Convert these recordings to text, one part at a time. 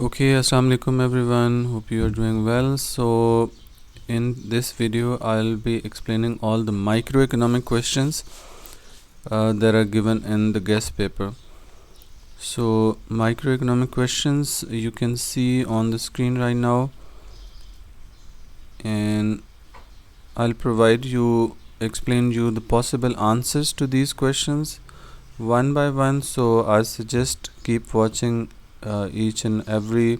Okay, assalamu alaikum everyone. Hope you are doing well. So in this video I'll be explaining all the microeconomic questions that are given in the guest paper. So microeconomic questions you can see on the screen right now, and I'll explain you the possible answers to these questions one by one. So I suggest keep watching each and every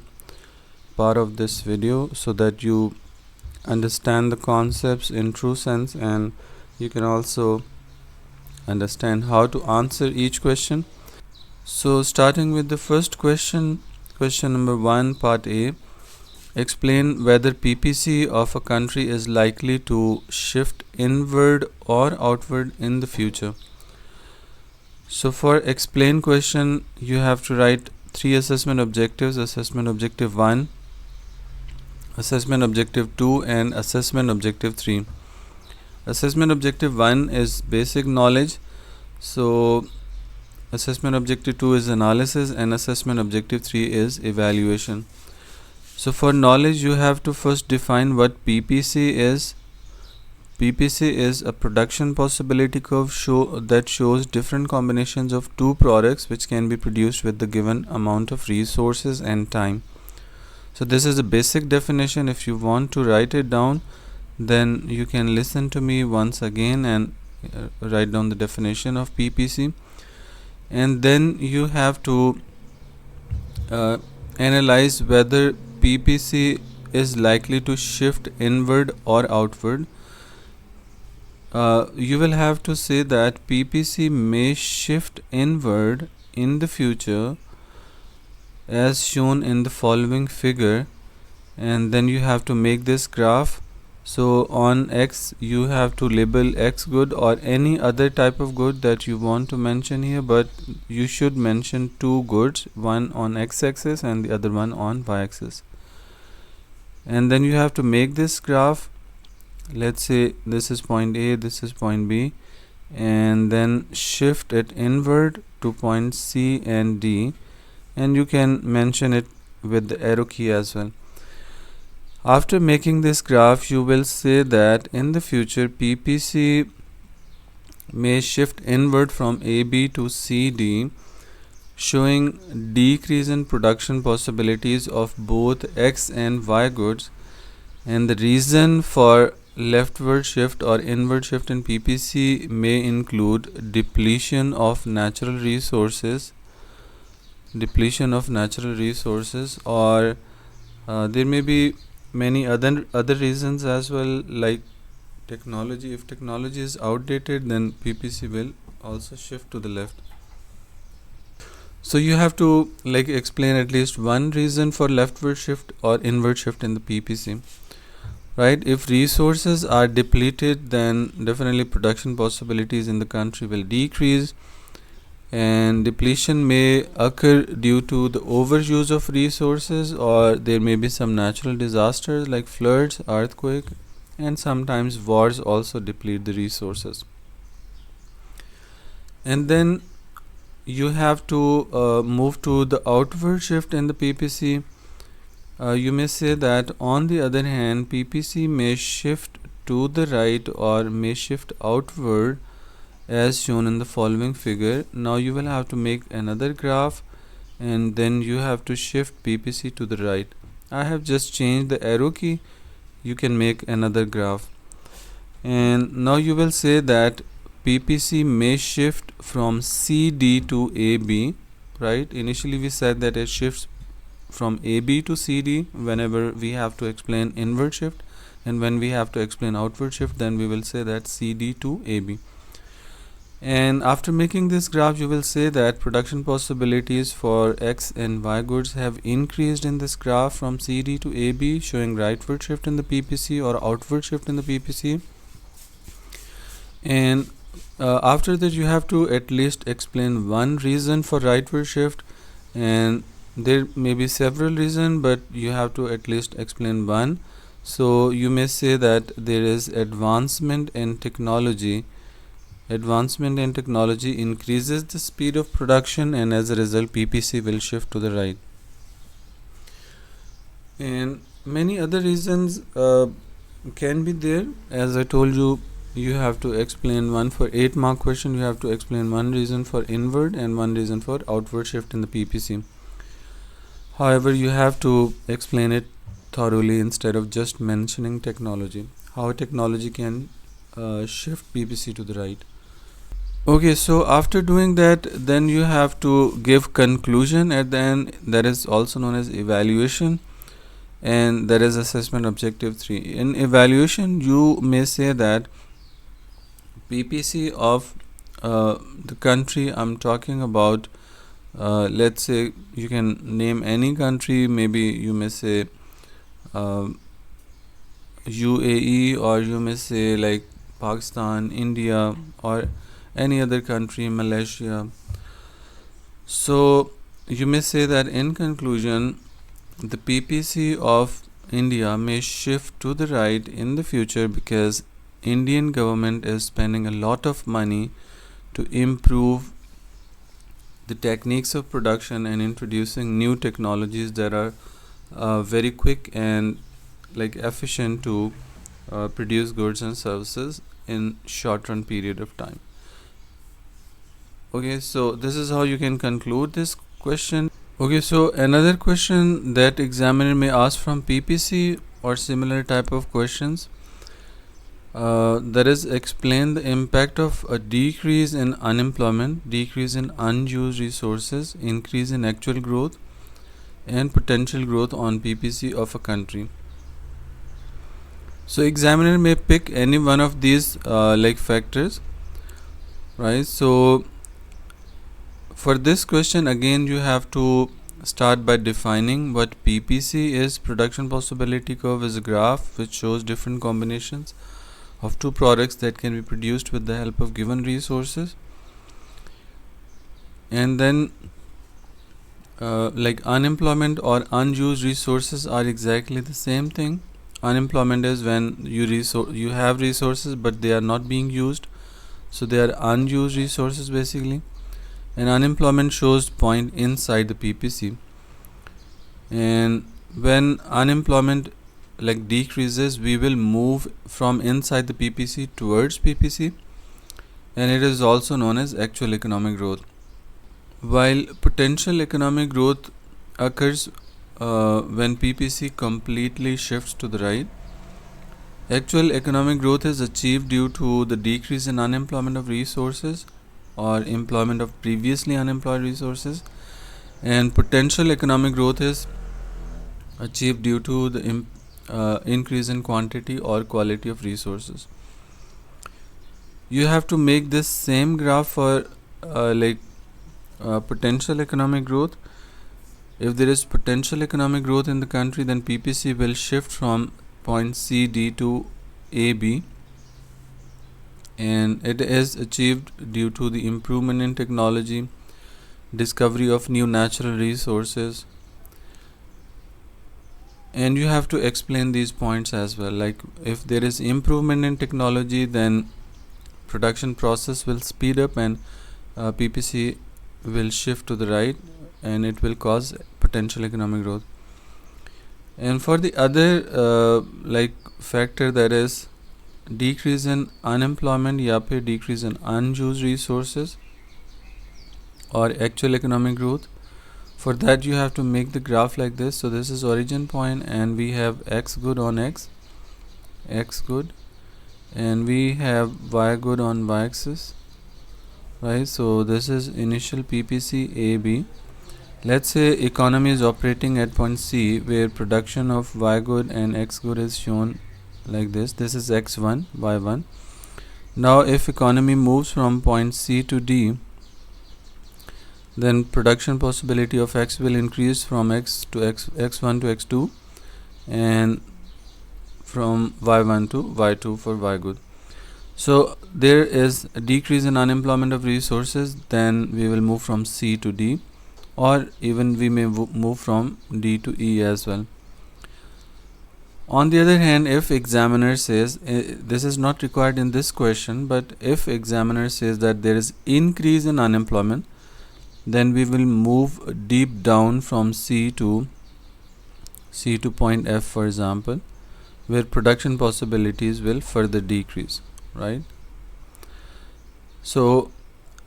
part of this video so that you understand the concepts in true sense, and you can also understand how to answer each question. So starting with the first question, question number 1, part A: explain whether PPC of a country is likely to shift inward or outward in the future. So for explain question, you have to write three assessment objectives: assessment objective 1, assessment objective 2, and assessment objective 3. Assessment objective 1 is basic knowledge, so assessment objective 2 is analysis, and assessment objective 3 is evaluation. So for knowledge, you have to first define what PPC is. PPC is a production possibility curve that shows different combinations of two products which can be produced with the given amount of resources and time. So this is a basic definition. If you want to write it down, then you can listen to me once again and write down the definition of PPC. And then you have to analyze whether PPC is likely to shift inward or outward. You will have to say that PPC may shift inward in the future as shown in the following figure, and then you have to make this graph. So on X you have to label X good or any other type of good that you want to mention here, but you should mention two goods, one on X axis and the other one on Y axis. And then you have to make this graph. Let's say this is point A, this is point B, and then shift it inward to point C and D, and you can mention it with the arrow key as well. After making this graph, you will say that in the future PPC may shift inward from AB to CD, showing decrease in production possibilities of both X and Y goods. And the reason for leftward shift or inward shift in PPC may include depletion of natural resources, or there may be many other reasons as well, like technology. If technology is outdated, then PPC will also shift to the left. So you have to explain at least one reason for leftward shift or inward shift in the PPC, right? If resources are depleted, then definitely production possibilities in the country will decrease, and depletion may occur due to the overuse of resources, or there may be some natural disasters like floods, earthquake, and sometimes wars also deplete the resources. And then you have to move to the outward shift in the PPC. You may say that on the other hand, PPC may shift to the right or may shift outward as shown in the following figure. Now you will have to make another graph, and then you have to shift PPC to the right. I have just changed the arrow key. You can make another graph, and now you will say that PPC may shift from CD to AB, right? Initially we said that it shifts from AB to CD whenever we have to explain inward shift, and when we have to explain outward shift, then we will say that CD to AB. And after making this graph, you will say that production possibilities for X and Y goods have increased in this graph from CD to AB, showing rightward shift in the PPC or outward shift in the PPC. And after that, you have to at least explain one reason for rightward shift, and there may be several reasons, but you have to at least explain one. So you may say that there is advancement in technology. Advancement in technology increases the speed of production, and as a result PPC will shift to the right. And many other reasons can be there. As I told you, you have to explain one for 8 mark question. You have to explain one reason for inward and one reason for outward shift in the PPC. However, you have to explain it thoroughly instead of just mentioning technology, how technology can shift PPC to the right. Okay, so after doing that, then you have to give conclusion at the end. That is also known as evaluation, and that is assessment objective 3. In evaluation, you may say that PPC of the country I'm talking about, let's say you can name any country, maybe you may say uh, UAE, or you may say like Pakistan, India, or any other country, Malaysia. So you may say that in conclusion, the PPC of India may shift to the right in the future because Indian government is spending a lot of money to improve the techniques of production and introducing new technologies that are very quick and like efficient to produce goods and services in short run period of time. Okay, so this is how you can conclude this question. Okay, so another question that examiner may ask from PPC or similar type of questions, that is, explain the impact of a decrease in unemployment, decrease in unused resources, increase in actual growth, and potential growth on PPC of a country. So examiner may pick any one of these like factors, right? So for this question, again, you have to start by defining what PPC is. Production possibility curve is a graph which shows different combinations of two products that can be produced with the help of given resources. And then like unemployment or unused resources are exactly the same thing. Unemployment is when you have resources but they are not being used, so they are unused resources basically. And unemployment shows point inside the PPC, and when unemployment like decreases, we will move from inside the PPC towards PPC, and it is also known as actual economic growth. While potential economic growth occurs when PPC completely shifts to the right, actual economic growth is achieved due to the decrease in unemployment of resources or employment of previously unemployed resources, and potential economic growth is achieved due to the increase in quantity or quality of resources. You have to make this same graph for potential economic growth. If there is potential economic growth in the country, then PPC will shift from point CD to AB, and it is achieved due to the improvement in technology, discovery of new natural resources, and you have to explain these points as well. Like if there is improvement in technology, then production process will speed up and PPC will shift to the right, and it will cause potential economic growth. And for the other factor, that is decrease in unemployment या फिर decrease in unused resources or actual economic growth, for that you have to make the graph like this. So this is origin point, and we have x good on x good, and we have y good on y axis, right? So this is initial PPC AB. Let's say economy is operating at point C, where production of y good and x good is shown like this. This is x1, y1. Now if economy moves from point C to D, then production possibility of x will increase from x1 to x2, and from y1 to y2 for y good. So there is a decrease in unemployment of resources, then we will move from C to D, or even we may move from D to E as well. On the other hand, if examiner says, this is not required in this question, but if examiner says that there is increase in unemployment, then we will move deep down from C to C to point F, for example, where production possibilities will further decrease, right? So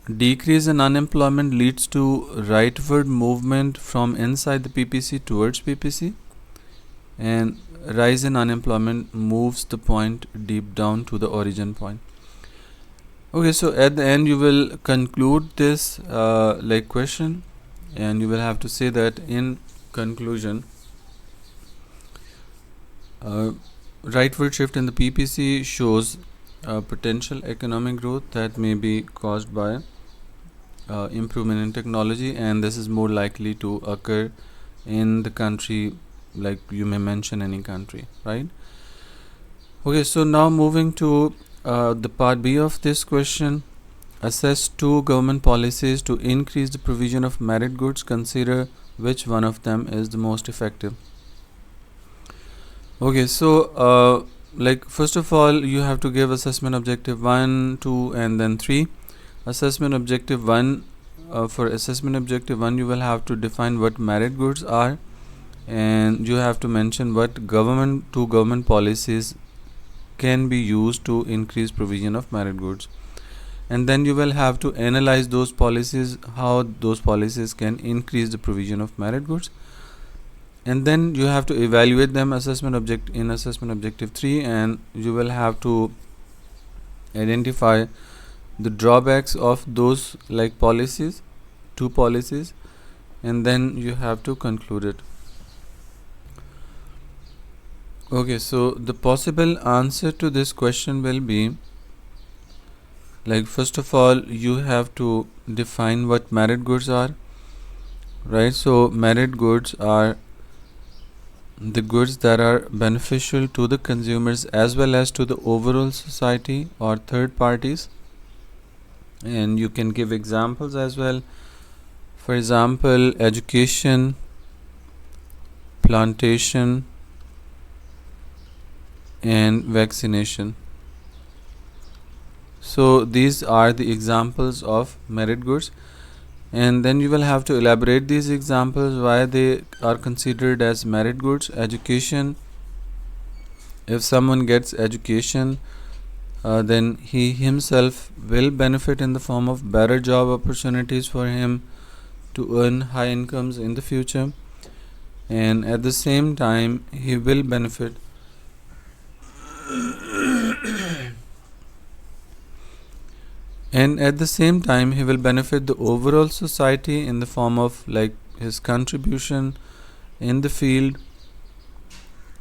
decrease in unemployment leads to rightward movement from inside the PPC towards PPC, and rise in unemployment moves the point deep down to the origin point. Okay, so at the end you will conclude this question, and you will have to say that in conclusion, rightward shift in the PPC shows potential economic growth that may be caused by improvement in technology, and this is more likely to occur in the country, like you may mention any country, right? Okay, so now moving to the part B of this question. Assess two government policies to increase the provision of merit goods. Consider which one of them is the most effective. Okay, so first of all, you have to give assessment objective 1, 2, and then 3. Assessment objective 1, for assessment objective 1 you will have to define what merit goods are, and you have to mention what two government policies can be used to increase provision of merit goods, and then you will have to analyze those policies, how those policies can increase the provision of merit goods, and then you have to evaluate them in assessment objective 3, and you will have to identify the drawbacks of those two policies, and then you have to conclude it. Okay, so the possible answer to this question will be, first of all, you have to define what merit goods are, right? So merit goods are the goods that are beneficial to the consumers as well as to the overall society or third parties, and you can give examples as well. For example, education, plantation, and vaccination. So these are the examples of merit goods, and then you will have to elaborate these examples, why they are considered as merit goods. Education, if someone gets education, then he himself will benefit in the form of better job opportunities for him to earn high incomes in the future, and at the same time he will benefit the overall society in the form of his contribution in the field,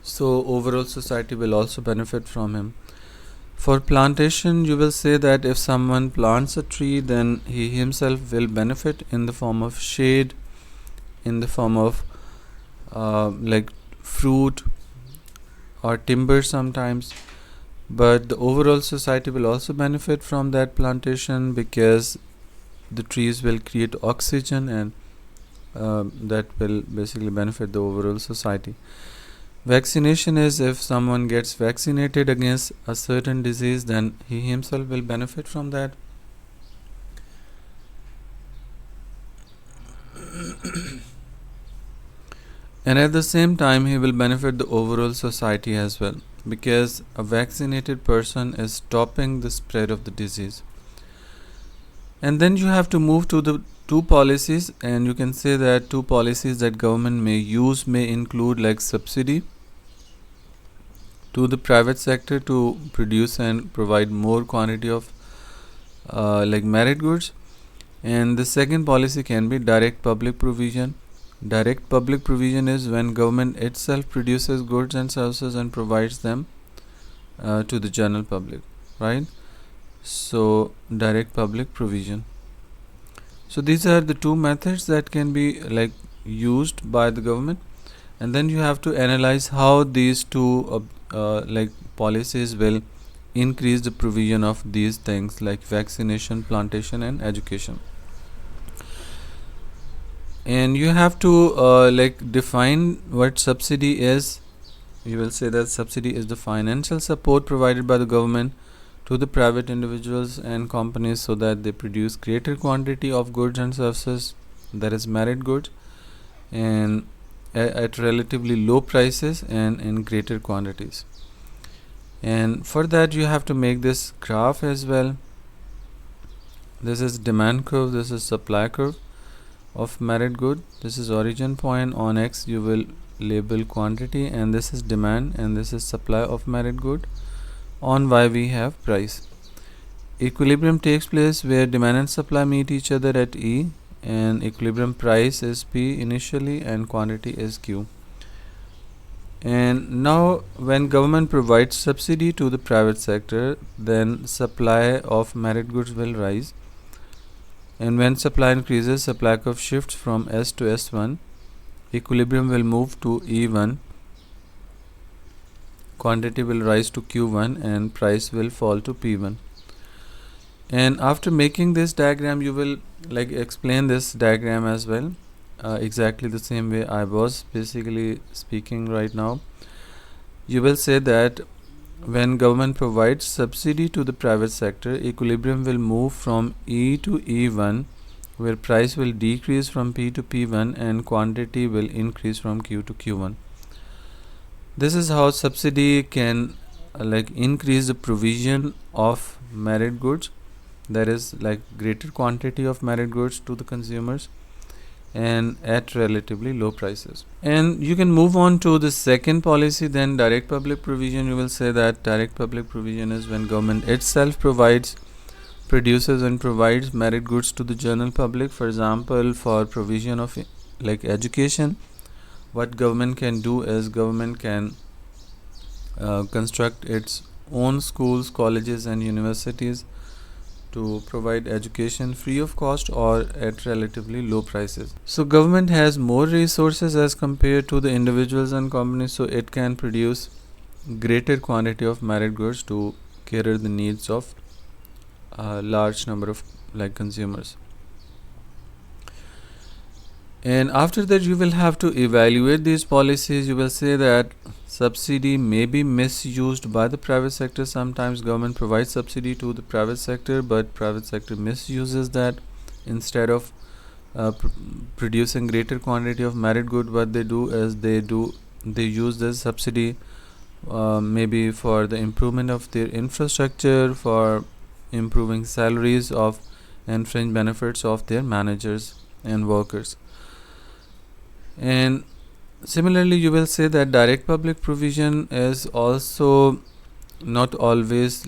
so overall society will also benefit from him. For plantation, you will say that if someone plants a tree, then he himself will benefit in the form of shade, in the form of fruit or timber sometimes, but the overall society will also benefit from that plantation because the trees will create oxygen, and that will basically benefit the overall society. Vaccination is if someone gets vaccinated against a certain disease, then he himself will benefit from that. And at the same time he will benefit the overall society as well, because a vaccinated person is stopping the spread of the disease. And then you have to move to the two policies, and you can say that two policies that government may use may include subsidy to the private sector to produce and provide more quantity of merit goods, and the second policy can be direct public provision. Direct public provision is when government itself produces goods and services and provides them to the general public, right? So direct public provision. So these are the two methods that can be used by the government, and then you have to analyze how these two policies will increase the provision of these things like vaccination, plantation, and education. And you have to define what subsidy is. You will say that subsidy is the financial support provided by the government to the private individuals and companies so that they produce greater quantity of goods and services, that is merit goods. And at relatively low prices and in greater quantities. And for that you have to make this graph as well. This is demand curve, this is supply curve of merit good. This is origin point. On X you will label quantity, and this is demand, and this is supply of merit good. On Y we have price. Equilibrium takes place where demand and supply meet each other at E, and equilibrium price is P initially and quantity is Q. And now when government provides subsidy to the private sector, then supply of merit goods will rise, and when supply increases, supply curve shifts from S to S1, equilibrium will move to E1, quantity will rise to Q1, and price will fall to P1. And after making this diagram, you will explain this diagram as well, exactly the same way I was basically speaking right now. You will say that when government provides subsidy to the private sector, equilibrium will move from E to E1, where price will decrease from P to P1 and quantity will increase from Q to Q1. This is how subsidy can increase the provision of merit goods, that is greater quantity of merit goods to the consumers and at relatively low prices. And you can move on to the second policy, then direct public provision. You will say that direct public provision is when government itself produces and provides merit goods to the general public. For example, for provision of education, what government can do is government can construct its own schools, colleges and universities to provide education free of cost or at relatively low prices. So government has more resources as compared to the individuals and companies, so it can produce greater quantity of merit goods to cater the needs of a large number of consumers. And after that you will have to evaluate these policies. You will say that subsidy may be misused by the private sector. Sometimes government provides subsidy to the private sector, but private sector misuses that. Instead of producing greater quantity of merit good, what they do is they use this subsidy maybe for the improvement of their infrastructure, for improving salaries of and fringe benefits of their managers and workers. And similarly, you will say that direct public provision is also not always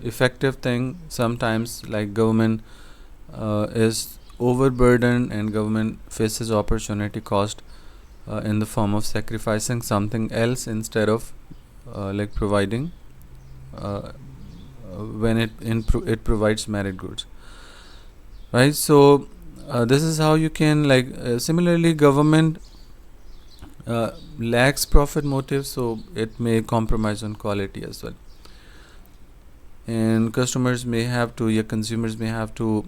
effective thing. Sometimes government is overburdened and government faces opportunity cost in the form of sacrificing something else instead of providing when it provides merit goods. Right, so this is how you can similarly government lacks profit motive, so it may compromise on quality as well, and consumers may have to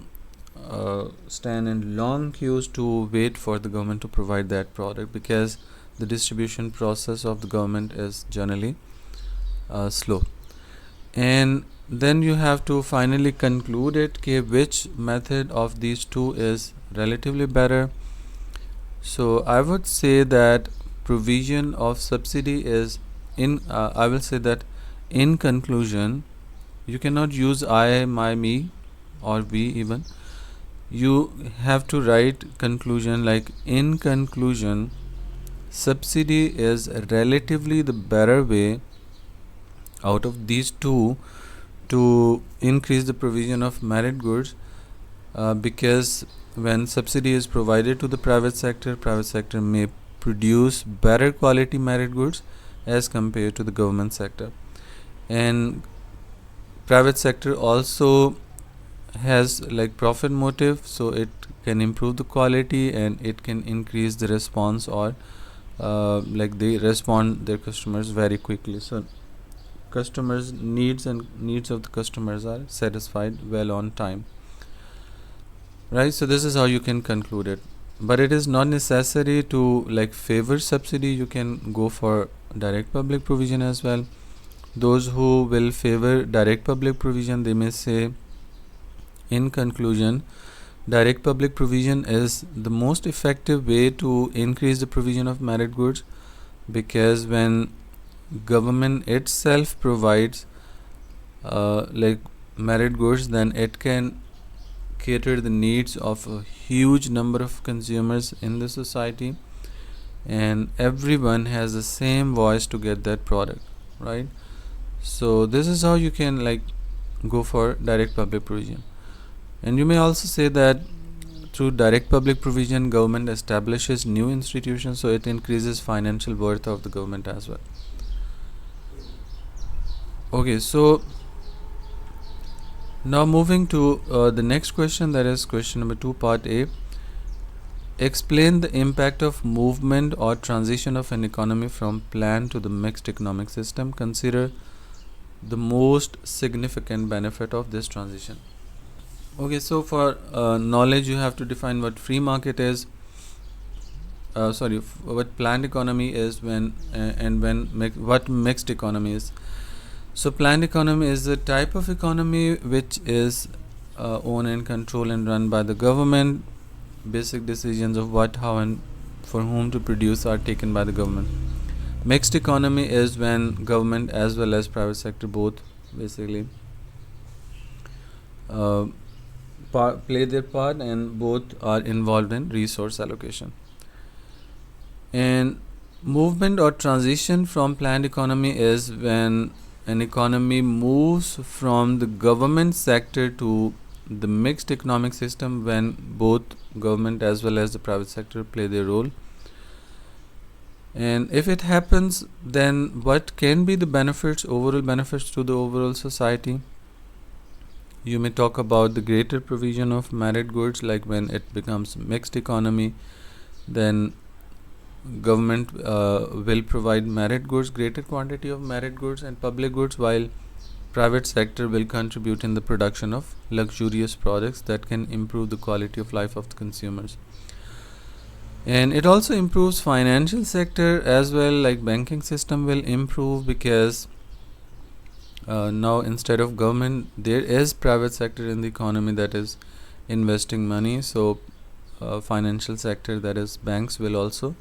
stand in long queues to wait for the government to provide that product, because the distribution process of the government is generally slow. And then you have to finally conclude it which method of these two is relatively better. So I would say that provision of subsidy is I will say that in conclusion, you cannot use I, my, me or we even. You have to write conclusion in conclusion, subsidy is relatively the better way out of these two to increase the provision of merit goods, because when subsidy is provided to the private sector may produce better quality merit goods as compared to the government sector. And private sector also has profit motive, so it can improve the quality and it can increase the response, or they respond their customers very quickly, so customers needs of the customers are satisfied well on time. Right, so this is how you can conclude it. But it is not necessary to favor subsidy. You can go for direct public provision as well. Those who will favor direct public provision, they may say in conclusion, Direct public provision is the most effective way to increase the provision of merit goods, because when government itself provides like merit goods, then it can cater the needs of a huge number of consumers in the society, and everyone has the same voice to get that product, right? So this is how you can like go for direct public provision. And you may also say that through direct public provision, government establishes new institutions, so it increases financial worth of the government as well. Okay, so now moving to the next question, that is question number 2, part A. Explain the impact of movement or transition of an economy from planned to the mixed economic system. Consider the most significant benefit of this transition. Okay, so for knowledge, you have to define what free market is. What planned economy is, what mixed economy is. So planned economy is a type of economy which is owned and controlled and run by the government. Basic decisions of what, how, and for whom to produce are taken by the government. Mixed economy is when government as well as private sector both basically play their part, and both are involved in resource allocation. And movement or transition from planned economy is when an economy moves from the government sector to the mixed economic system, when both government as well as the private sector play their role. And if it happens, then what can be the benefits, overall benefits to the overall society? You may talk about the greater provision of merit goods, like when it becomes mixed economy, then government will provide merit goods, greater quantity of merit goods and public goods, while private sector will contribute in the production of luxurious products that can improve the quality of life of the consumers. And it also improves financial sector as well, like banking system will improve, because now instead of government there is private sector in the economy that is investing money. So financial sector, that is banks, will also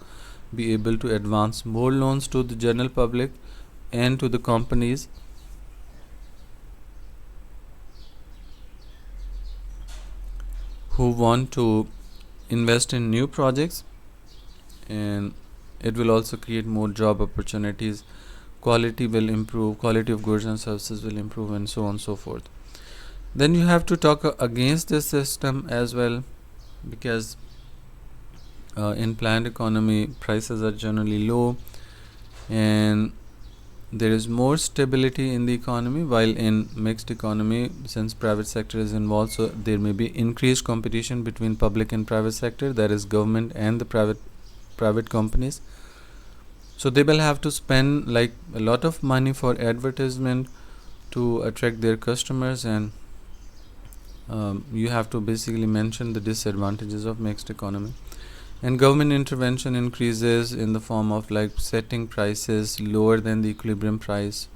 be able to advance more loans to the general public and to the companies who want to invest in new projects, and it will also create more job opportunities. Quality will improve, quality of goods and services will improve, and so on and so forth. Then you have to talk against this system as well, because in planned economy prices are generally low and there is more stability in the economy, while in mixed economy, since private sector is involved, so there may be increased competition between public and private sector, that is government and the private companies. So they will have to spend like a lot of money for advertisement to attract their customers, and you have to basically mention the disadvantages of mixed economy. And government intervention increases in the form of like setting prices lower than the equilibrium price,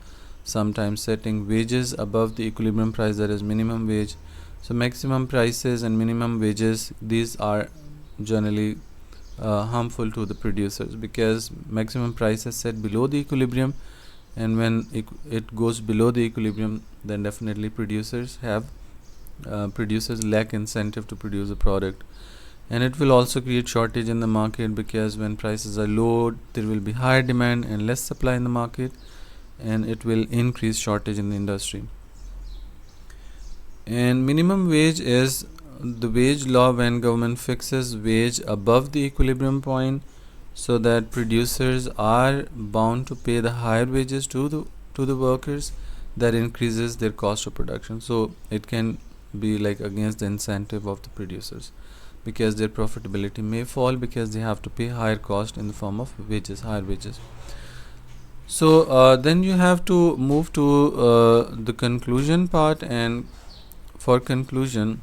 sometimes setting wages above the equilibrium price, that is minimum wage. So maximum prices and minimum wages, these are generally harmful to the producers, because maximum price is set below the equilibrium, and when it goes below the equilibrium, then definitely producers lack incentive to produce a product. And it will also create shortage in the market, because when prices are low, there will be higher demand and less supply in the market, and it will increase shortage in the industry. And minimum wage is the wage law when government fixes wage above the equilibrium point, so that producers are bound to pay the higher wages to the workers. That increases their cost of production, so it can be like against the incentive of the producers, because their profitability may fall, because they have to pay higher cost in the form of wages, higher wages. So then you have to move to the conclusion part, and for conclusion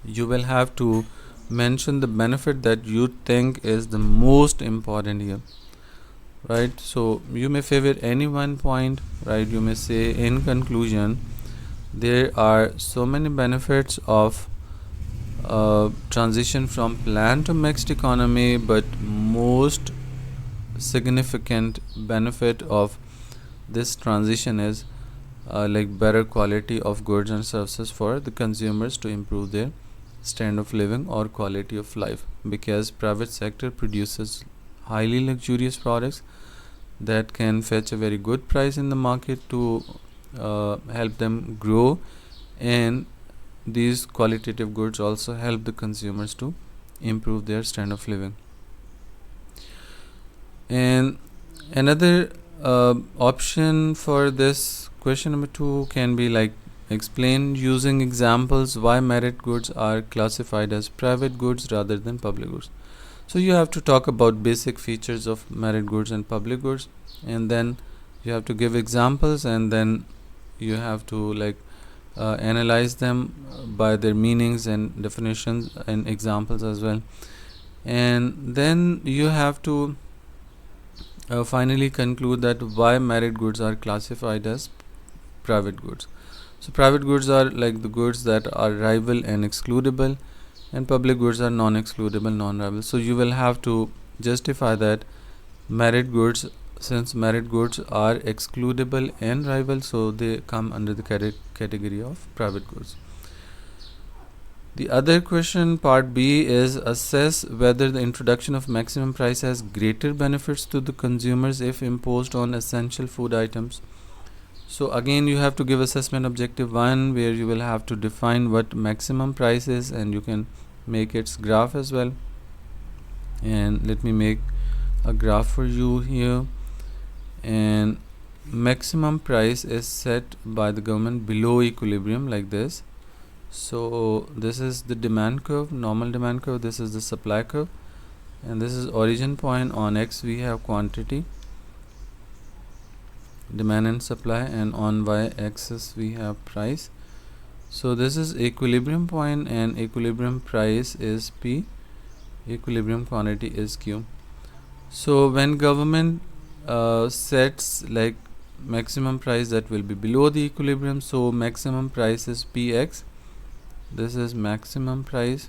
you will have to mention the benefit that you think is the most important here, right? So you may favor any one point, right? You may say, in conclusion, there are so many benefits of transition from planned to mixed economy, but most significant benefit of this transition is like better quality of goods and services for the consumers to improve their standard of living or quality of life, because private sector produces highly luxurious products that can fetch a very good price in the market to help them grow, and these qualitative goods also help the consumers to improve their standard of living. And another option for this question number 2 can be like explain using examples why merit goods are classified as private goods rather than public goods. So you have to talk about basic features of merit goods and public goods, and then you have to give examples, and then you have to like analyze them by their meanings and definitions and examples as well, and then you have to finally conclude that why merit goods are classified as private goods. So private goods are like the goods that are rival and excludable, and public goods are non-excludable, non-rival. So you will have to justify that merit goods, since merit goods are excludable and rival, so they come under the category of private goods. The other question, part B, is assess whether the introduction of maximum price has greater benefits to the consumers if imposed on essential food items. So again, you have to give assessment objective 1, where you will have to define what maximum price is, and you can make its graph as well. And let me make a graph for you here. And maximum price is set by the government below equilibrium like this. So this is the demand curve, normal demand curve, this is the supply curve, and this is origin point. On X we have quantity, demand and supply, and on Y axis we have price. So this is equilibrium point, and equilibrium price is P, equilibrium quantity is Q. So when government sets like maximum price that will be below the equilibrium, so maximum price is Px, this is maximum price,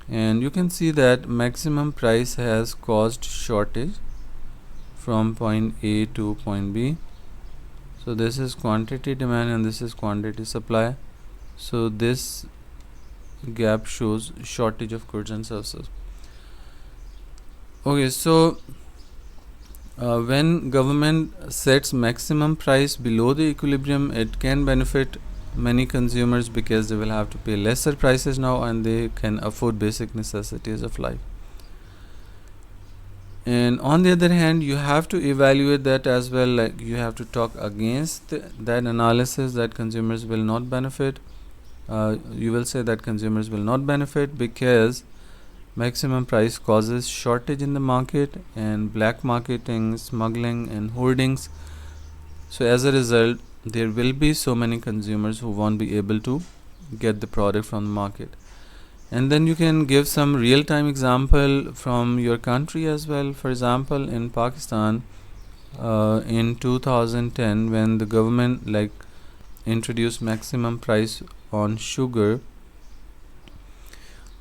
and you can see that maximum price has caused shortage from point A to point B. So this is quantity demand and this is quantity supply, so this gap shows shortage of goods and services. Okay, so when government sets maximum price below the equilibrium, it can benefit many consumers because they will have to pay lesser prices now, and they can afford basic necessities of life. And on the other hand, you have to evaluate that as well, like you have to talk against that analysis that consumers will not benefit. You will say that consumers will not benefit because maximum price causes shortage in the market and black marketing, smuggling and hoardings. So as a result, there will be so many consumers who won't be able to get the product from the market. And then you can give some real-time example from your country as well. For example, in Pakistan, in 2010, when the government like introduced maximum price on sugar,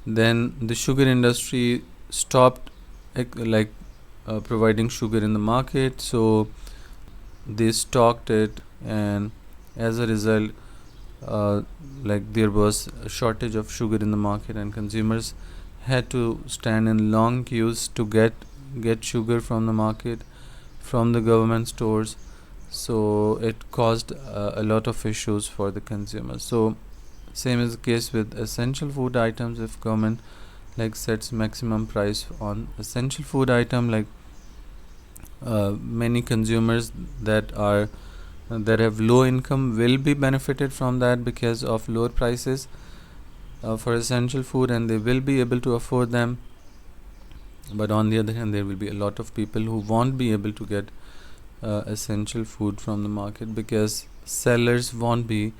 then the sugar industry stopped providing sugar in the market, so they stocked it, and as a result like there was a shortage of sugar in the market, and consumers had to stand in long queues to get sugar from the market, from the government stores. So it caused a lot of issues for the consumers. So same is the case with essential food items. If government like sets maximum price on essential food item, like many consumers that have low income will be benefited from that because of lower prices for essential food, and they will be able to afford them. But on the other hand, there will be a lot of people who won't be able to get essential food from the market because sellers won't be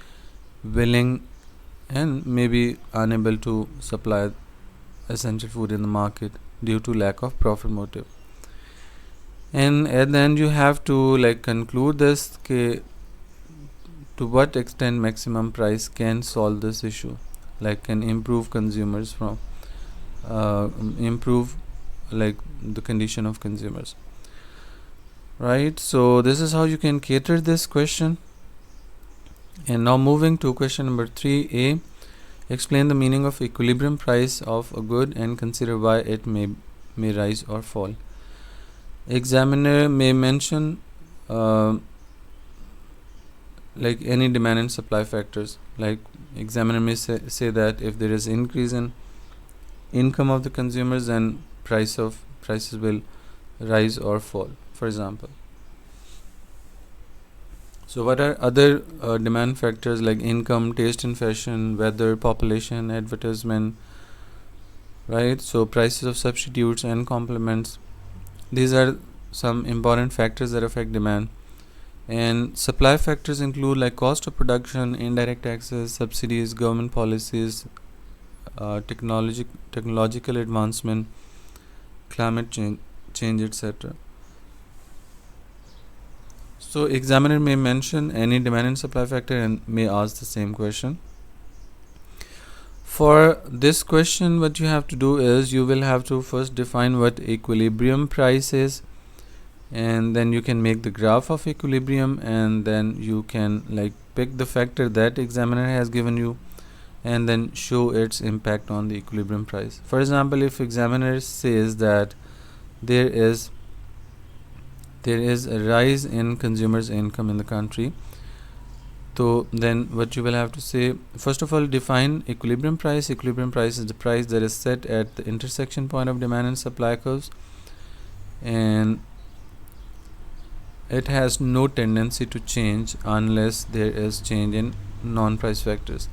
willing and maybe unable to supply essential food in the market due to lack of profit motive. And at the end, you have to like conclude this to what extent maximum price can solve this issue. like can improve consumers from improve like the condition of consumers, right? So this is how you can cater this question. And now moving to question number 3a, explain the meaning of equilibrium price of a good and consider why it may rise or fall. Examiner may mention like any demand and supply factors. Like examiner may say that if there is increase in income of the consumers, then prices will rise or fall, for example. So what are other demand factors like income, taste in fashion, weather, population, advertisement, right? So prices of substitutes and complements, these are some important factors that affect demand. And supply factors include like cost of production, indirect taxes, subsidies, government policies, technological advancement, climate change, etc. So examiner may mention any demand and supply factor and may ask the same question. For this question, what you have to do is you will have to first define what equilibrium price is, and then you can make the graph of equilibrium, and then you can like pick the factor that examiner has given you and then show its impact on the equilibrium price. For example, if examiner says that there is a rise in consumers' income in the country, so then what you will have to say, first of all, define equilibrium price. Equilibrium price is the price that is set at the intersection point of demand and supply curves, and it has no tendency to change unless there is change in non-price factors.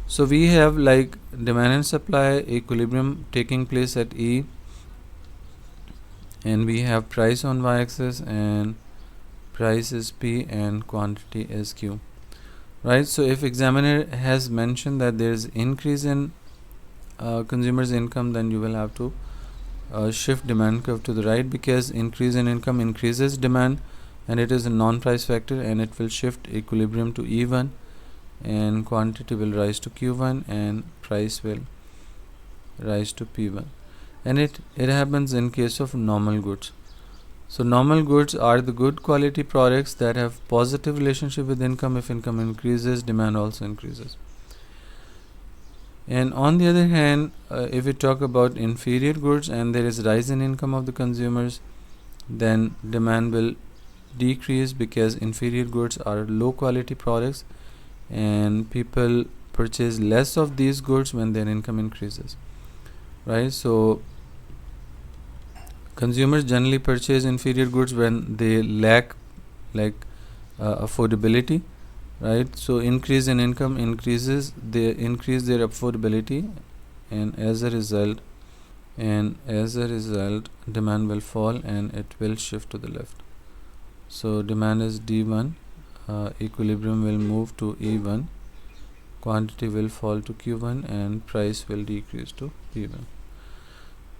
So we have like demand and supply equilibrium taking place at E, and we have price on y-axis, and price is P and quantity is Q, right? So if examiner has mentioned that there is increase in consumers income, then you will have to shift demand curve to the right, because increase in income increases demand and it is a non-price factor, and it will shift equilibrium to E1, and quantity will rise to Q1 and price will rise to P1. And it happens in case of normal goods. So normal goods are the good quality products that have positive relationship with income. If income increases, demand also increases. And on the other hand, if we talk about inferior goods and there is rise in income of the consumers, then demand will decrease, because inferior goods are low quality products and people purchase less of these goods when their income increases, right? So consumers generally purchase inferior goods when they lack like affordability, right? So increase in income increase their affordability, and as a result demand will fall and it will shift to the left. So demand is D1, equilibrium will move to E1, quantity will fall to Q1, and price will decrease to P1.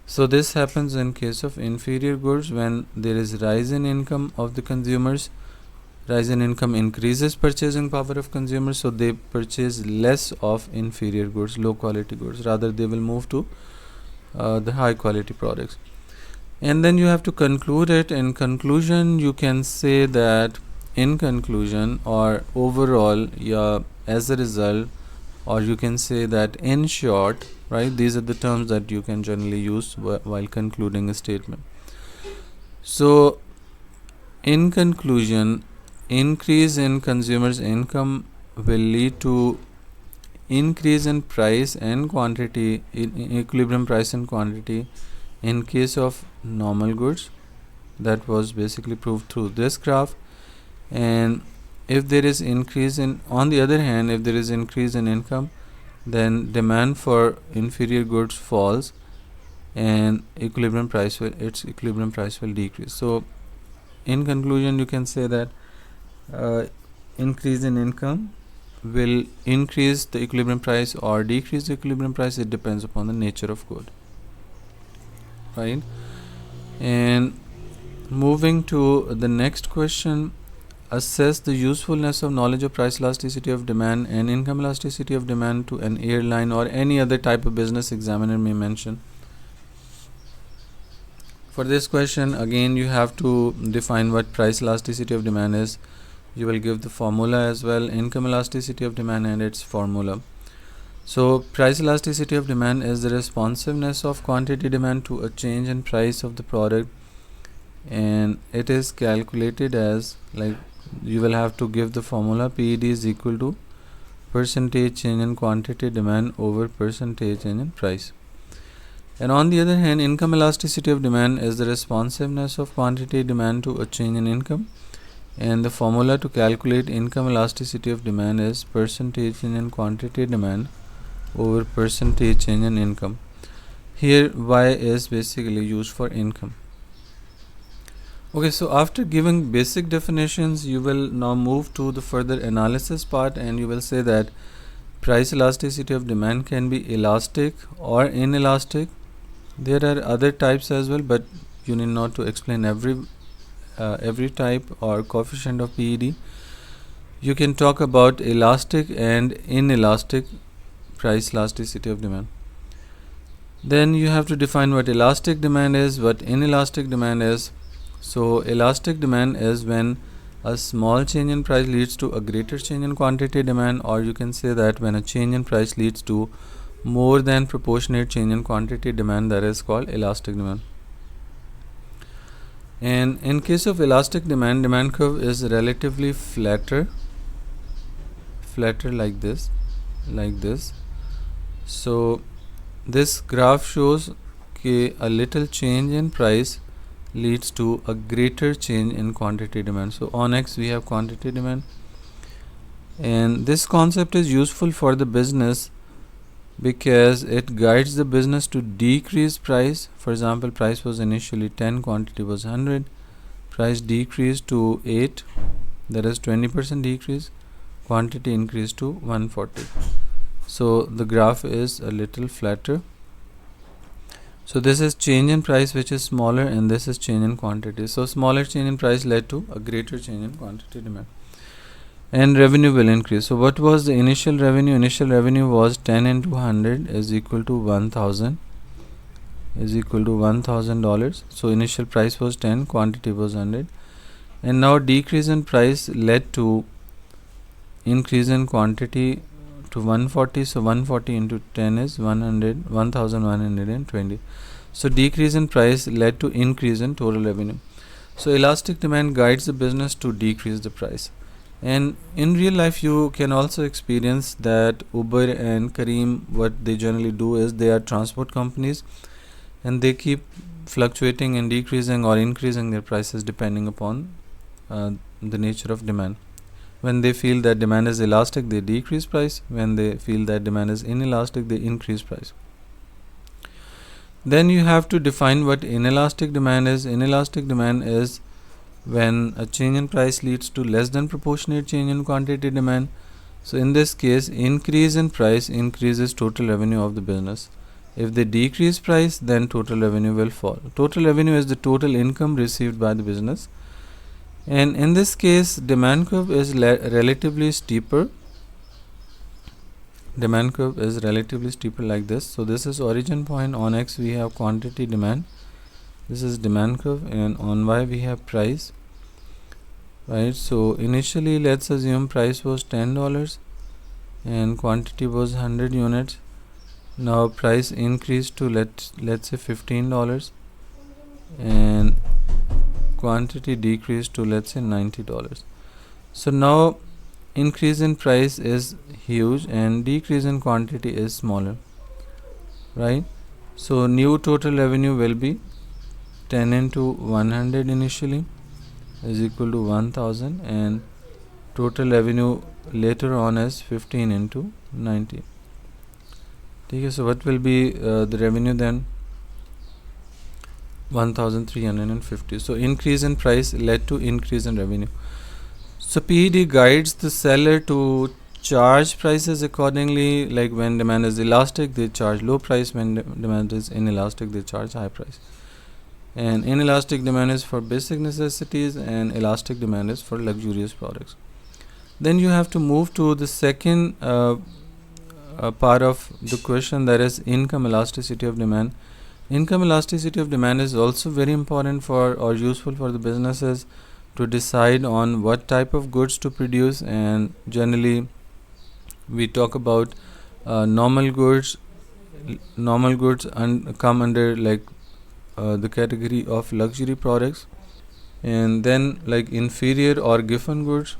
So this happens in case of inferior goods when there is rise in income of the consumers. Rise in income increases purchasing power of consumers, so they purchase less of inferior goods, low quality goods, rather they will move to the high quality products. And then you have to conclude it. In conclusion, you can say that in conclusion or overall, as a result, or you can say that in short, right? These are the terms that you can generally use while concluding a statement. So in conclusion, increase in consumers' income will lead to increase in price and quantity, in equilibrium price and quantity in case of normal goods. That was basically proved through this graph. And if there is increase in, on the other hand, if there is increase in income, then demand for inferior goods falls and equilibrium price will decrease. So in conclusion, you can say that increase in income will increase the equilibrium price or decrease the equilibrium price. It depends upon the nature of good, right? And moving to the next question, assess the usefulness of knowledge of price elasticity of demand and income elasticity of demand to an airline or any other type of business examiner may mention. For this question, again you have to define what price elasticity of demand is. You will give the formula as well, income elasticity of demand and its formula. So price elasticity of demand is the responsiveness of quantity demand to a change in price of the product, and it is calculated as, like, you will have to give the formula PED is equal to percentage change in quantity demand over percentage change in price. And on the other hand, income elasticity of demand is the responsiveness of quantity demand to a change in income, and the formula to calculate income elasticity of demand is percentage change in quantity demand over percentage change in income. Here Y is basically used for income. Okay, so after giving basic definitions, you will now move to the further analysis part, and you will say that price elasticity of demand can be elastic or inelastic. There are other types as well, but you need not to explain every type or coefficient of PED. You can talk about elastic and inelastic price elasticity of demand. Then you have to define what elastic demand is, what inelastic demand is. So elastic demand is when a small change in price leads to a greater change in quantity demand, or you can say that when a change in price leads to more than proportionate change in quantity demand, that is called elastic demand. And in case of elastic demand curve is relatively flatter like this. So this graph shows that a little change in price leads to a greater change in quantity demand. So on X we have quantity demand, and this concept is useful for the business because it guides the business to decrease price. For example, price was initially 10, quantity was 100, price decreased to 8, that is 20% decrease, quantity increased to 140. So the graph is a little flatter. So this is change in price which is smaller, and this is change in quantity. So smaller change in price led to a greater change in quantity demand, and revenue will increase. So what was the initial revenue? Initial revenue was 10 into 100 is equal to 1000 $1,000. So initial price was 10, quantity was 100, and now decrease in price led to increase in quantity to 140. So 140 into 10 is 1120. So decrease in price led to increase in total revenue. So elastic demand guides the business to decrease the price. And in real life you can also experience that Uber and Kareem, what they generally do is they are transport companies, and they keep fluctuating and decreasing or increasing their prices depending upon the nature of demand. When they feel that demand is elastic, they decrease price. When they feel that demand is inelastic, they increase price. Then you have to define what inelastic demand is. Inelastic demand is when a change in price leads to less than proportionate change in quantity demand. So in this case, increase in price increases total revenue of the business. If they decrease price, then total revenue will fall. Total revenue is the total income received by the business, and in this case demand curve is relatively steeper. Demand curve is relatively steeper like this. So this is origin point. On X we have quantity demand, this is demand curve, and on Y we have price, right? So initially let's assume price was $10 and quantity was 100 units. Now price increased to let's say $15, and quantity decreased to let's say $90. So now increase in price is huge and decrease in quantity is smaller, right? So new total revenue will be 10 into 100 initially is equal to 1000, and total revenue later on is 15 into 90. Okay, so what will be the revenue then? 1350. So increase in price led to increase in revenue. So PED guides the seller to charge prices accordingly. Like when demand is elastic, they charge low price. When demand is inelastic, they charge high price. and inelastic demand is for basic necessities, and elastic demand is for luxurious products. Then you have to move to the second part of the question, that is income elasticity of demand. Income elasticity of demand is also very important for or useful for the businesses to decide on what type of goods to produce, and generally we talk about normal goods. Normal goods come under the category of luxury products, and then like inferior or given goods.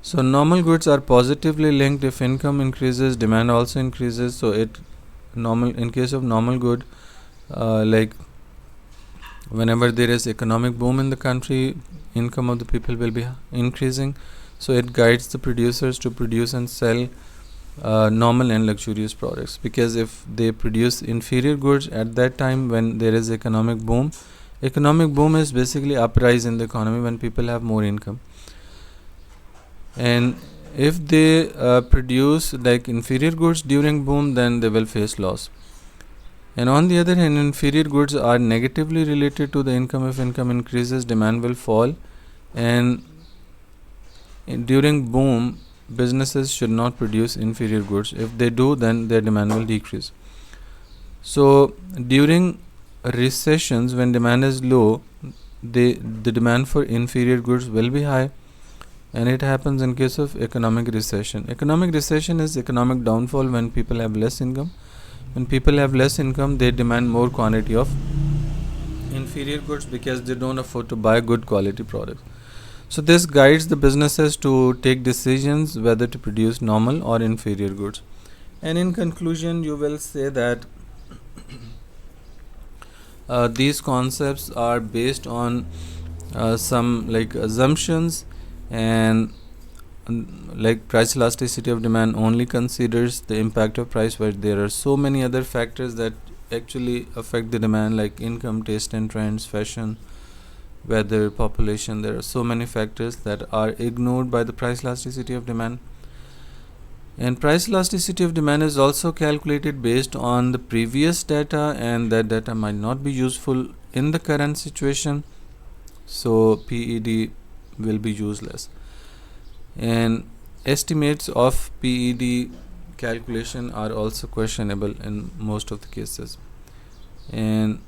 So normal goods are positively linked. If income increases, demand also increases. So in case of normal good, like whenever there is economic boom in the country, income of the people will be increasing, so it guides the producers to produce and sell normal and luxurious products, because if they produce inferior goods at that time when there is economic boom is basically uprise in the economy when people have more income, and if they produce like inferior goods during boom, then they will face loss. And on the other hand, inferior goods are negatively related to the income. If income increases, demand will fall, and during boom, businesses should not produce inferior goods. If they do, then their demand will decrease. So during recessions, when demand is low, the demand for inferior goods will be high, and it happens in case of economic recession. Economic recession is economic downfall when people have less income. When people have less income, they demand more quantity of inferior goods because they don't afford to buy good quality products. So this guides the businesses to take decisions whether to produce normal or inferior goods. And in conclusion, you will say that these concepts are based on some like assumptions, and like price elasticity of demand only considers the impact of price, but there are so many other factors that actually affect the demand, like income, taste and trends, fashion, weather, population. There are so many factors that are ignored by the price elasticity of demand. And price elasticity of demand is also calculated based on the previous data, and that data might not be useful in the current situation, so PED will be useless. And estimates of PED calculation are also questionable in most of the cases. And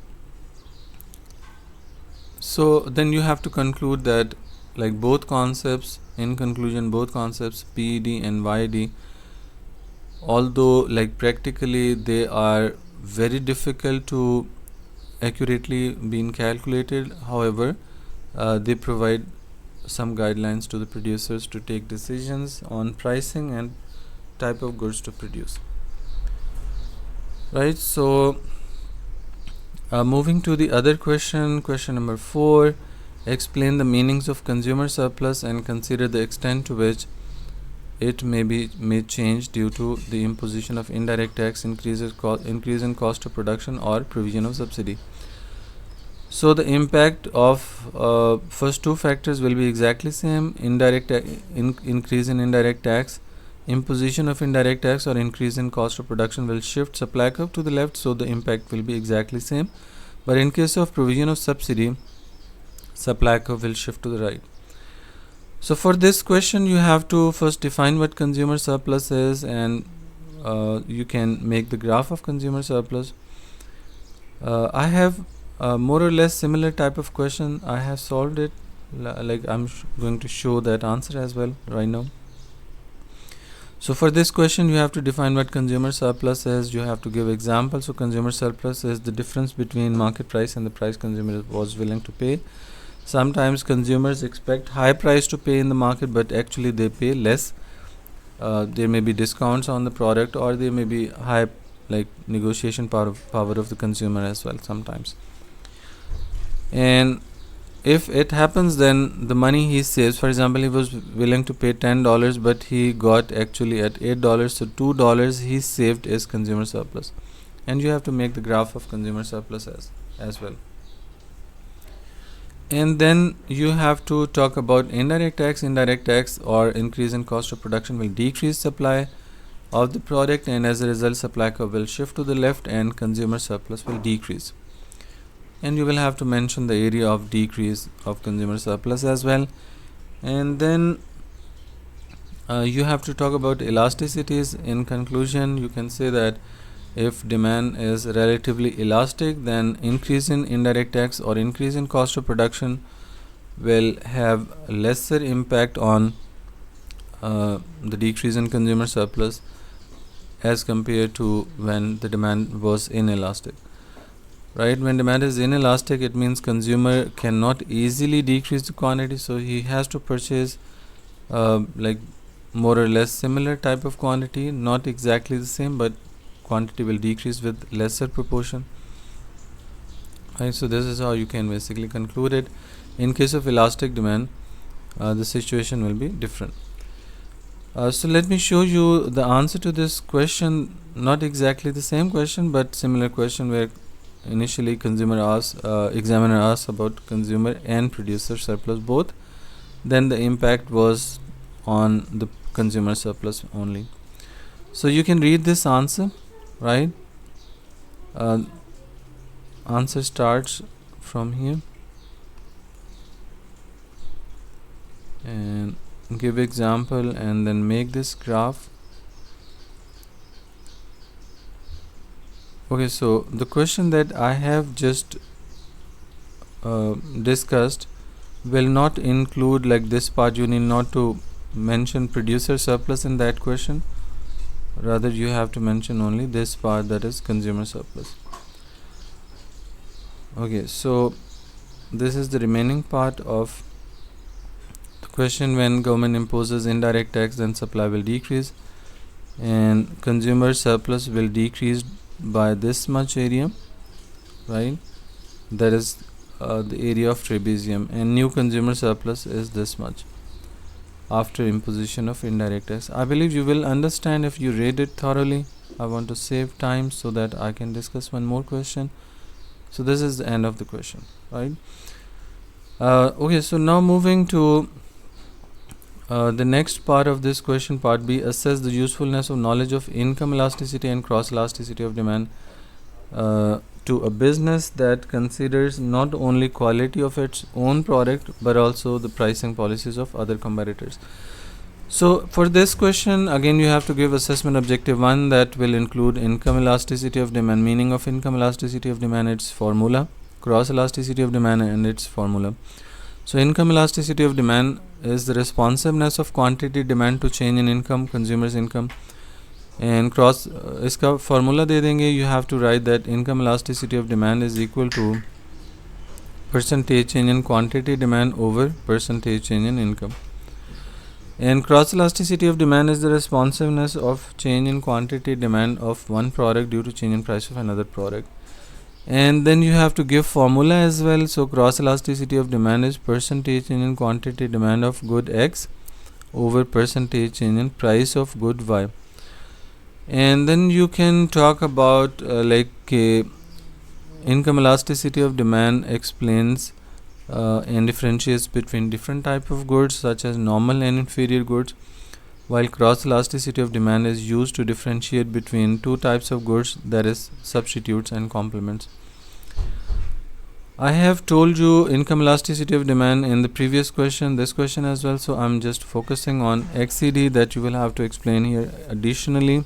so then you have to conclude that like both concepts, in conclusion, both concepts PED and YED, although like practically they are very difficult to accurately being calculated, however they provide some guidelines to the producers to take decisions on pricing and type of goods to produce, right? So moving to the other question number 4, explain the meanings of consumer surplus and consider the extent to which it may change due to the imposition of indirect tax, increase in cost of production, or provision of subsidy. So the impact of first two factors will be exactly same: increase in indirect tax, imposition of indirect tax, or increase in cost of production will shift supply curve to the left, so the impact will be exactly same. But in case of provision of subsidy, supply curve will shift to the right. So for this question, you have to first define what consumer surplus is, and you can make the graph of consumer surplus. I have more or less similar type of question. I have solved it, like I'm going to show that answer as well right now. So for this question, you have to define what consumer surplus is. You have to give examples. So consumer surplus is the difference between market price and the price consumer was willing to pay. Sometimes consumers expect high price to pay in the market, but actually they pay less. There may be discounts on the product, or there may be high like negotiation power of the consumer as well sometimes. And if it happens, then the money he saves, for example, he was willing to pay $10, but he got actually at $8, so $2 he saved is consumer surplus. And you have to make the graph of consumer surplus as well. And then you have to talk about indirect tax. Indirect tax or increase in cost of production will decrease supply, of the product, and as a result supply curve will shift to the left and consumer surplus will decrease. And you will have to mention the area of decrease of consumer surplus as well. And then you have to talk about elasticities. In conclusion, you can say that if demand is relatively elastic, then increase in indirect tax or increase in cost of production will have lesser impact on the decrease in consumer surplus as compared to when the demand was inelastic. Right, when demand is inelastic, it means consumer cannot easily decrease the quantity, so he has to purchase like more or less similar type of quantity, not exactly the same, but quantity will decrease with lesser proportion. Right, so this is how you can basically conclude it. In case of elastic demand, the situation will be different. So let me show you the answer to this question, not exactly the same question but similar question, where initially examiner asks about consumer and producer surplus both, then the impact was on the consumer surplus only. So you can read this answer, right? Answer starts from here and give example and then make this graph. Okay, so the question that I have just discussed will not include like this part. You need not to mention producer surplus in that question, rather you have to mention only this part, that is consumer surplus. Okay, so this is the remaining part of the question. When government imposes indirect tax, then supply will decrease and consumer surplus will decrease by this much area, right? That is the area of trapezium, and new consumer surplus is this much after imposition of indirect tax. I believe you will understand if you read it thoroughly. I want to save time so that I can discuss one more question. So this is the end of the question, right? Okay, so now moving to the next part of this question, part B, assess the usefulness of knowledge of income elasticity and cross elasticity of demand to a business that considers not only quality of its own product but also the pricing policies of other competitors. So for this question, again you have to give assessment objective 1, that will include income elasticity of demand, meaning of income elasticity of demand, its formula, cross elasticity of demand and its formula. So income elasticity of demand is the responsiveness of quantity demand to change in income, consumers income, and cross इसका formula दे देंगे. You have to write that income elasticity of demand is equal to percentage change in quantity demand over percentage change in income, and cross elasticity of demand is the responsiveness of change in quantity demand of one product due to change in price of another product. And then you have to give formula as well. So cross elasticity of demand is percentage change in quantity demand of good X over percentage change in price of good Y. And then you can talk about income elasticity of demand explains and differentiates between different type of goods such as normal and inferior goods, while cross elasticity of demand is used to differentiate between two types of goods, that is substitutes and complements. I have told you income elasticity of demand in the previous question, this question as well, so I'm just focusing on XCD that you will have to explain here. Additionally,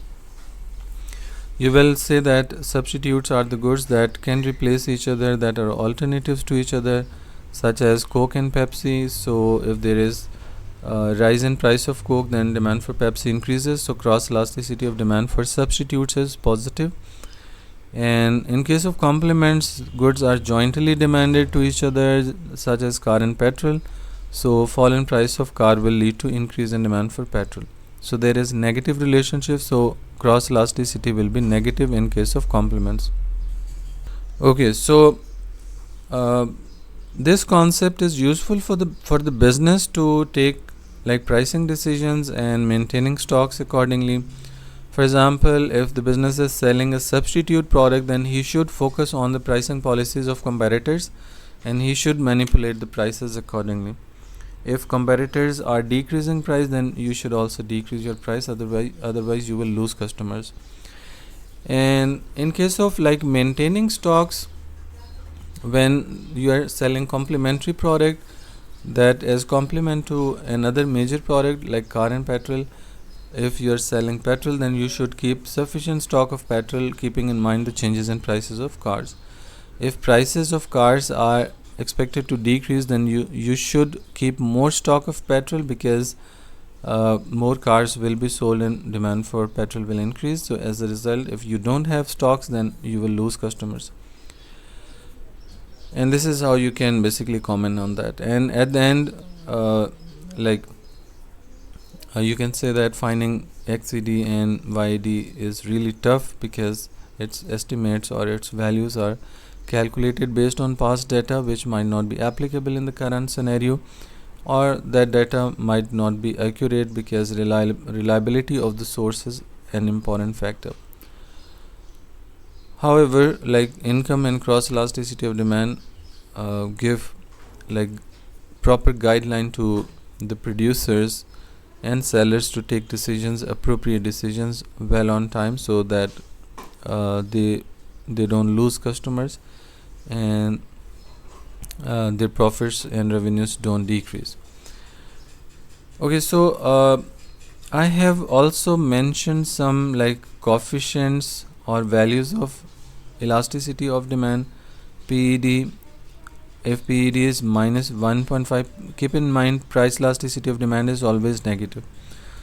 you will say that substitutes are the goods that can replace each other, that are alternatives to each other, such as Coke and Pepsi. So if there is rise in price of Coke, then demand for Pepsi increases, so cross elasticity of demand for substitutes is positive. And in case of complements, goods are jointly demanded to each other, such as car and petrol, so fall in price of car will lead to increase in demand for petrol. So there is negative relationship, so cross elasticity will be negative in case of complements. Okay, so this concept is useful for the business to take like pricing decisions and maintaining stocks accordingly. For example, if the business is selling a substitute product, then he should focus on the pricing policies of competitors and he should manipulate the prices accordingly. If competitors are decreasing price, then you should also decrease your price, otherwise you will lose customers. And in case of like maintaining stocks, when you are selling complementary product that is complement to another major product like car and petrol, if you are selling petrol, then you should keep sufficient stock of petrol, keeping in mind the changes in prices of cars. If prices of cars are expected to decrease, then you should keep more stock of petrol, because more cars will be sold and demand for petrol will increase. So as a result, if you don't have stocks, then you will lose customers. And this is how you can basically comment on that. And at the end, like you can say that finding XED and YED is really tough, because its estimates or its values are calculated based on past data, which might not be applicable in the current scenario, or that data might not be accurate, because reliability of the source is an important factor. However, like income and cross elasticity of demand give like proper guideline to the producers and sellers to take appropriate decisions well on time, so that they don't lose customers, and their profits and revenues don't decrease. Okay, so I have also mentioned some like coefficients or values of elasticity of demand. PED, if PED is minus 1.5, keep in mind price elasticity of demand is always negative.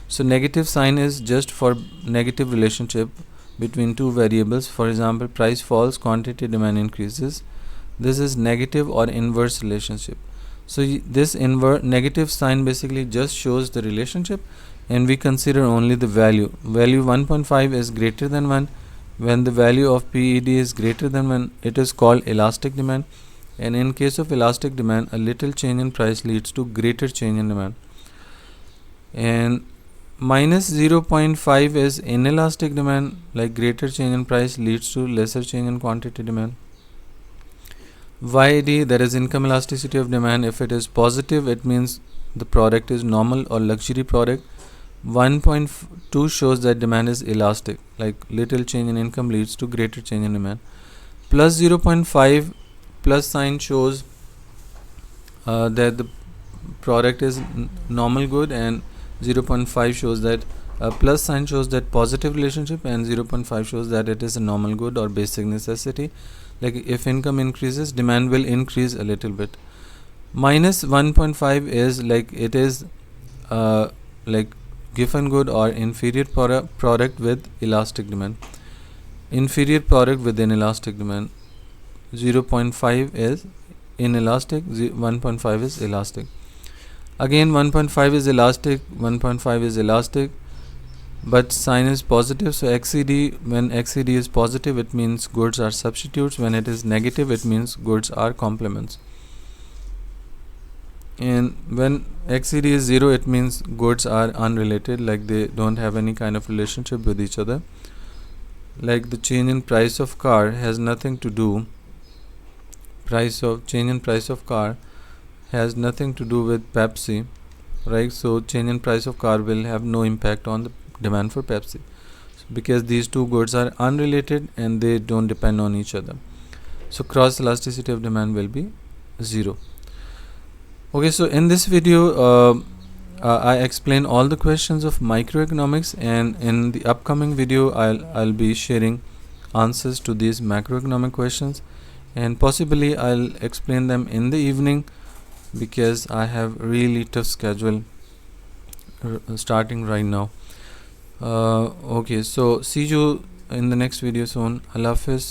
So negative sign is just for negative relationship between two variables. For example, price falls, quantity demand increases. This is negative or inverse relationship. So this negative sign basically just shows the relationship, and we consider only the value. Value 1.5 is greater than 1. When the value of PED is greater than 1, it is called elastic demand. And in case of elastic demand, a little change in price leads to greater change in demand. And minus 0.5 is inelastic demand, like greater change in price leads to lesser change in quantity demand. YED, that is income elasticity of demand, if it is positive, it means the product is normal or luxury product. 1.2 shows that demand is elastic, like little change in income leads to greater change in demand. Plus 0.5 plus sign shows that the product is normal good, and 0.5 shows that plus sign shows that positive relationship, and 0.5 shows that it is a normal good or basic necessity. Like if income increases, demand will increase a little bit. Minus 1.5 is like it is like given good or inferior product with elastic demand. Inferior product with inelastic demand. 0.5 is inelastic, 1.5 is elastic. Again 1.5 is elastic, 1.5 is elastic, but sign is positive. So XED, when XED is positive, it means goods are substitutes. When it is negative, it means goods are complements. And when XED is 0, it means goods are unrelated, like they don't have any kind of relationship with each other. Like the change in price of car has nothing to do, change in price of car has nothing to do with Pepsi, right? So change in price of car will have no impact on the demand for Pepsi, because these two goods are unrelated and they don't depend on each other. So cross elasticity of demand will be 0. Okay, so in this video I explain all the questions of microeconomics, and in the upcoming video I'll be sharing answers to these macroeconomic questions, and possibly I'll explain them in the evening, because I have really tough schedule starting right now. Okay, so see you in the next video soon. Allah Hafiz.